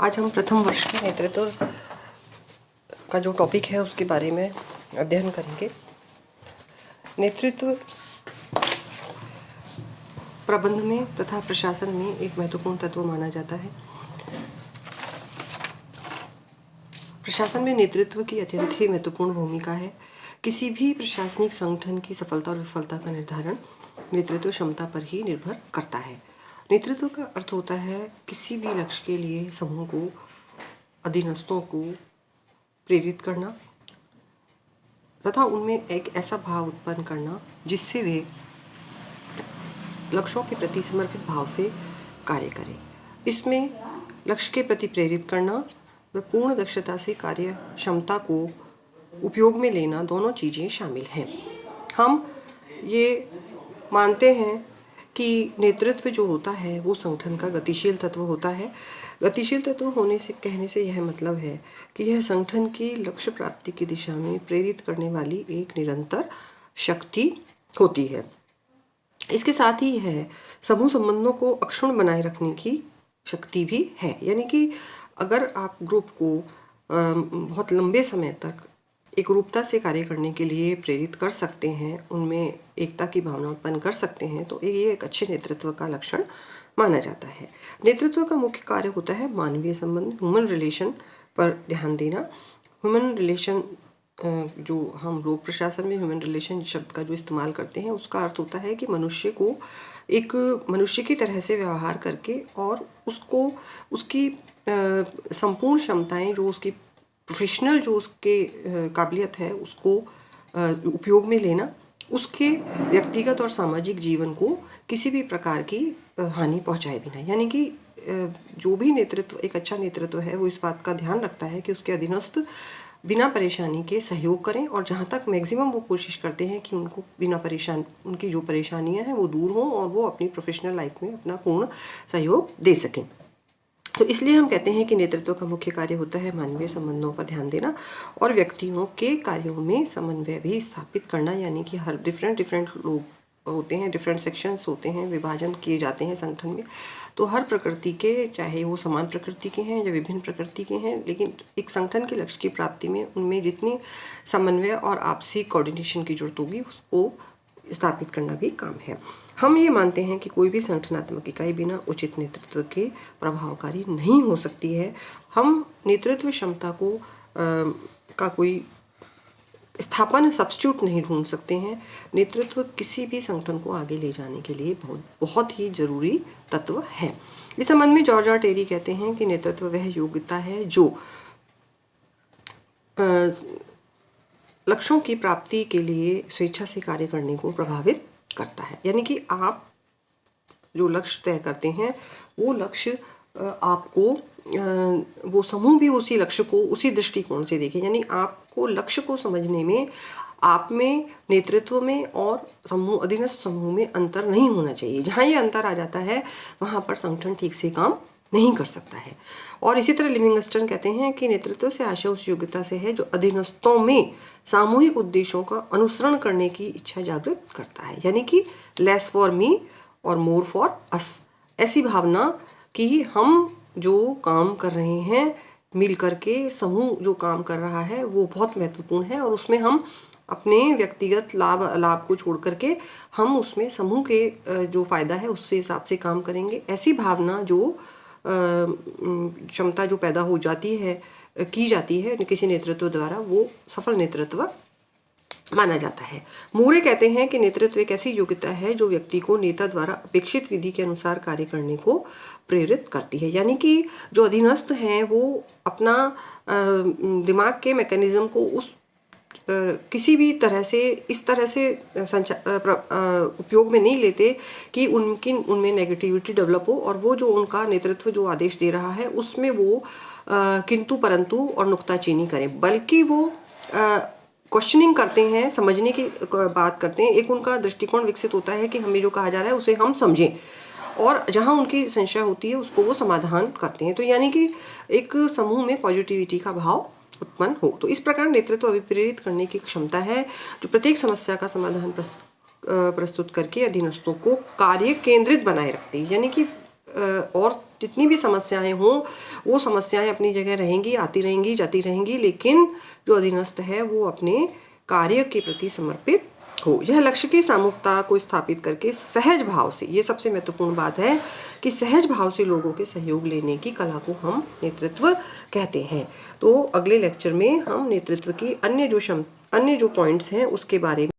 आज हम प्रथम वर्ष के नेतृत्व का जो टॉपिक है उसके बारे में अध्ययन करेंगे। नेतृत्व प्रबंध में तथा प्रशासन में एक महत्वपूर्ण तत्व माना जाता है। प्रशासन में नेतृत्व की अत्यंत ही महत्वपूर्ण भूमिका है। किसी भी प्रशासनिक संगठन की सफलता और विफलता का निर्धारण नेतृत्व क्षमता पर ही निर्भर करता है। नेतृत्व का अर्थ होता है किसी भी लक्ष्य के लिए समूह को, अधीनस्थों को प्रेरित करना तथा उनमें एक ऐसा भाव उत्पन्न करना जिससे वे लक्ष्यों के प्रति समर्पित भाव से कार्य करें। इसमें लक्ष्य के प्रति प्रेरित करना व पूर्ण दक्षता से कार्य क्षमता को उपयोग में लेना दोनों चीज़ें शामिल हैं। हम ये मानते हैं कि नेतृत्व जो होता है वो संगठन का गतिशील तत्व होता है। गतिशील तत्व होने से कहने से यह मतलब है कि यह संगठन की लक्ष्य प्राप्ति की दिशा में प्रेरित करने वाली एक निरंतर शक्ति होती है। इसके साथ ही यह समूह संबंधों को अक्षुण्ण बनाए रखने की शक्ति भी है। यानी कि अगर आप ग्रुप को बहुत लंबे समय तक एकरूपता से कार्य करने के लिए प्रेरित कर सकते हैं, उनमें एकता की भावना उत्पन्न कर सकते हैं, तो ये एक अच्छे नेतृत्व का लक्षण माना जाता है। नेतृत्व का मुख्य कार्य होता है मानवीय संबंध, ह्यूमन रिलेशन पर ध्यान देना। ह्यूमन रिलेशन जो हम लोक प्रशासन में ह्यूमन रिलेशन शब्द का जो इस्तेमाल करते हैं उसका अर्थ होता है कि मनुष्य को एक मनुष्य की तरह से व्यवहार करके और उसको उसकी संपूर्ण क्षमताएं जो उसकी प्रोफेशनल जो उसके काबिलियत है उसको उपयोग में लेना, उसके व्यक्तिगत और सामाजिक जीवन को किसी भी प्रकार की हानि पहुंचाए बिना। यानी कि जो भी नेतृत्व एक अच्छा नेतृत्व है वो इस बात का ध्यान रखता है कि उसके अधीनस्थ बिना परेशानी के सहयोग करें और जहाँ तक मैक्सिमम वो कोशिश करते हैं कि उनको उनकी जो परेशानियाँ हैं वो दूर हों और वो अपनी प्रोफेशनल लाइफ में अपना पूर्ण सहयोग दे सकें। तो इसलिए हम कहते हैं कि नेतृत्व का मुख्य कार्य होता है मानवीय संबंधों पर ध्यान देना और व्यक्तियों के कार्यों में समन्वय भी स्थापित करना। यानी कि हर डिफरेंट लोग होते हैं, डिफरेंट सेक्शंस होते हैं, विभाजन किए जाते हैं संगठन में। तो हर प्रकृति के, चाहे वो समान प्रकृति के हैं या विभिन्न प्रकृति के हैं, लेकिन एक संगठन के लक्ष्य की प्राप्ति में उनमें जितनी समन्वय और आपसी कोऑर्डिनेशन की जरूरत होगी उसको स्थापित करना भी काम है। हम ये मानते हैं कि कोई भी संगठनात्मक इकाई बिना उचित नेतृत्व के प्रभावकारी नहीं हो सकती है। हम नेतृत्व क्षमता को का कोई स्थापन सब्स्टिट्यूट नहीं ढूंढ सकते हैं। नेतृत्व किसी भी संगठन को आगे ले जाने के लिए बहुत ही जरूरी तत्व है। इस संबंध में जॉर्ज आर टेरी कहते हैं कि नेतृत्व वह योग्यता है जो लक्ष्यों की प्राप्ति के लिए स्वेच्छा से कार्य करने को प्रभावित करता है। यानी कि आप जो लक्ष्य तय करते हैं वो लक्ष्य आपको वो समूह भी उसी लक्ष्य को उसी दृष्टिकोण से देखें। यानी आपको लक्ष्य को समझने में आप में, नेतृत्व में और समूह अधीनस्थ समूह में अंतर नहीं होना चाहिए। जहाँ ये अंतर आ जाता है वहाँ पर संगठन ठीक से काम नहीं कर सकता है। और इसी तरह लिविंगस्टन कहते हैं कि नेतृत्व से आशय उस योग्यता से है जो अधीनस्थों में सामूहिक उद्देश्यों का अनुसरण करने की इच्छा जागृत करता है। यानी कि लेस फॉर मी और मोर फॉर अस, ऐसी भावना कि हम जो काम कर रहे हैं मिल करके, समूह जो काम कर रहा है वो बहुत महत्वपूर्ण है और उसमें हम अपने व्यक्तिगत लाभ को छोड़ करके हम उसमें समूह के जो फायदा है उससे हिसाब से काम करेंगे। ऐसी भावना जो क्षमता जो पैदा हो जाती है की जाती है किसी नेतृत्व द्वारा, वो सफल नेतृत्व माना जाता है। मूरे कहते हैं कि नेतृत्व एक ऐसी योग्यता है जो व्यक्ति को नेता द्वारा अपेक्षित विधि के अनुसार कार्य करने को प्रेरित करती है। यानी कि जो अधीनस्थ हैं वो अपना दिमाग के मैकेनिज्म को उस किसी भी तरह से इस तरह से उपयोग में नहीं लेते कि उनमें नेगेटिविटी डेवलप हो और वो जो उनका नेतृत्व जो आदेश दे रहा है उसमें वो किंतु परंतु और नुक्ताचीनी करें, बल्कि वो क्वेश्चनिंग करते हैं, समझने की बात करते हैं। एक उनका दृष्टिकोण विकसित होता है कि हमें जो कहा जा रहा है उसे हम समझें और जहाँ उनकी संशय होती है उसको वो समाधान करते हैं। तो यानी कि एक समूह में पॉजिटिविटी का भाव उत्पन्न हो। तो इस प्रकार नेतृत्व अभिप्रेरित करने की क्षमता है जो प्रत्येक समस्या का समाधान प्रस्तुत करके अधीनस्थों को कार्य केंद्रित बनाए रखती है। यानी कि और जितनी भी समस्याएं हों वो समस्याएं अपनी जगह रहेंगी, आती रहेंगी, जाती रहेंगी, लेकिन जो अधीनस्थ है वो अपने कार्य के प्रति समर्पित हो। यह लक्ष्य की सामूहिकता को स्थापित करके सहज भाव से, ये सबसे महत्वपूर्ण बात है कि सहज भाव से लोगों के सहयोग लेने की कला को हम नेतृत्व कहते हैं। तो अगले लेक्चर में हम नेतृत्व की अन्य जो पॉइंट्स हैं उसके बारे में